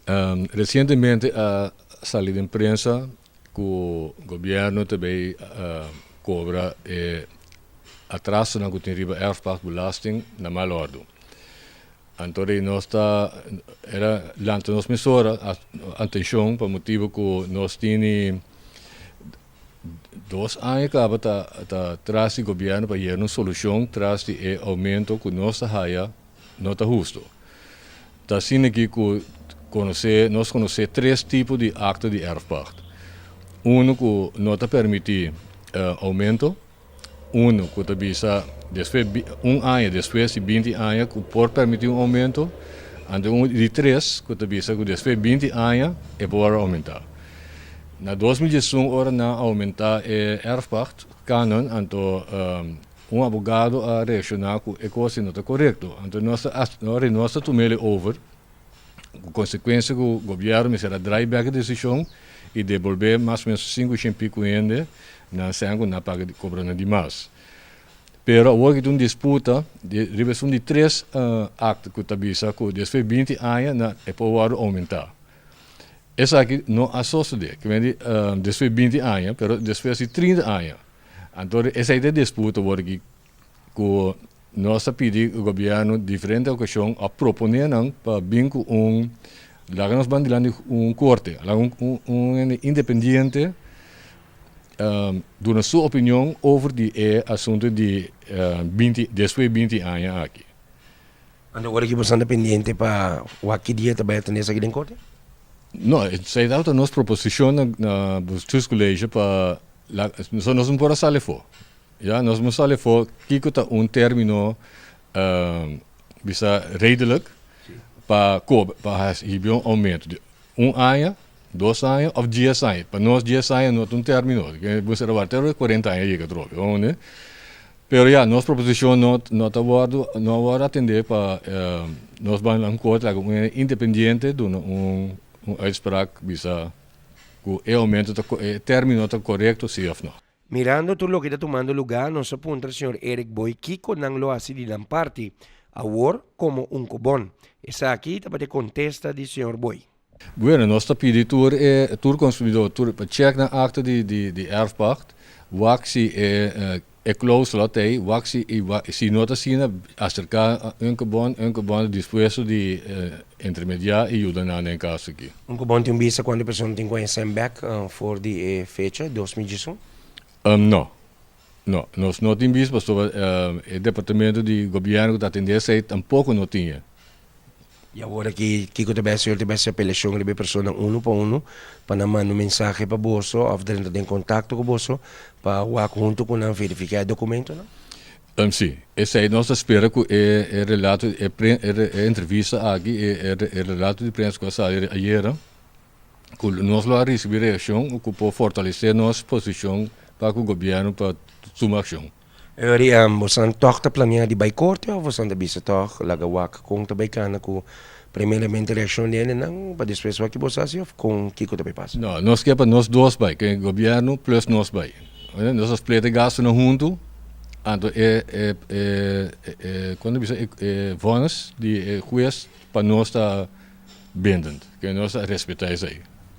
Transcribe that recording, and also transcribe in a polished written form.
Recientemente ha salido en prensa que el gobierno también cobra atraso na kutiriba erfpachtbelasting na malordo. Antori nosta era lanto nos misora atenção para motivo que nós tini 2 anos que tá traz o governo para ir uma solução traz de aumento que nós haya não tá justo. Tá sendo que nós conhecer 3 tipos de acta de erfpacht. Que não tá permitir aumento. Que tá bisa después 1 ano, después de 20 anos que por permitir aumento. E de 3 que tá bisa que después de 20 anos é por aumentar. Na 2018 ora na aumentar erfpacht canon, advogado a reaccionar que a coisa não está correto. Então nós tomamos over, com consequência que o governo será drive back a decisão e devolver mais ou menos 5 ainda na sangue na paga de cobrando demais. Pero hoje tem uma disputa de revisão de 3 actos que está bisa que depois de 20 anos é por aumentar. Essa aqui não associa, que vem depois de 20 anos, mas depois de 30 anos. Então, essa é a disputa que nós pedimos ao governo, diferente ocasião, a proponer para vir com lá nós vamos corte, independente, dando sua opinião sobre o assunto de depois de 20 anos aqui. Agora que você está pendente para o que dia também está nessa aqui em corte? Não, sei da nossa proposição na Justiça Colégio para nós não podemos sair fora. Ja, nós vamos sair fora que está término bisa redelijk para receber aumento de 1 ano, 2 anos ou 10 anos. Para nós 10 anos não término, que você vai ter 40 anos aí que troca, né? Pero já nossa proposição não vai atender para nós vamos em corte independente de uitspraak bisa que o aumento término está correto sim ou não. Mirando tudo o que está tomando lugar, nos apunta o senhor Eric Boy Kiko não lo hace de parte agora como cobón. Essa aqui está para contesta do senhor Boy. Bueno, nós está pedindo tur consumidor para check na acta de erfpacht, waxi cláusula tem, waxi se não está sendo acercar cobón depois de intermediar e ajudar na caso aqui. Cobón tem visa quando a pessoa tem conhecimento back for de fecha 2018? Não. Nós não temos visto, mas o departamento de governo que está atendendo isso tampouco não tinha. E agora que Kiko tivesse apelação de pessoa 1 para 1 para mandar mensagem para você, ou ter contato com você, para o junto com verificar o documento, não? Sim, essa aí nós espera que é relato, é entrevista aqui, é relato de prensa que saiu ayer, que nós lá recebemos reação, que pode fortalecer nossa posição para o governo para tomar ação. Você está planeando de baicorte ou você está lagawak kung tabay ka na ko primeiramente reação dele não para depois o que você faz com Kiko também passa? Não, nós queremos nós dois vai, que é governo plus nós vai. Nós as plete gasto no junto, então quando você vonas de juiz para nós estar bendendo, que nós respeitar isso aí.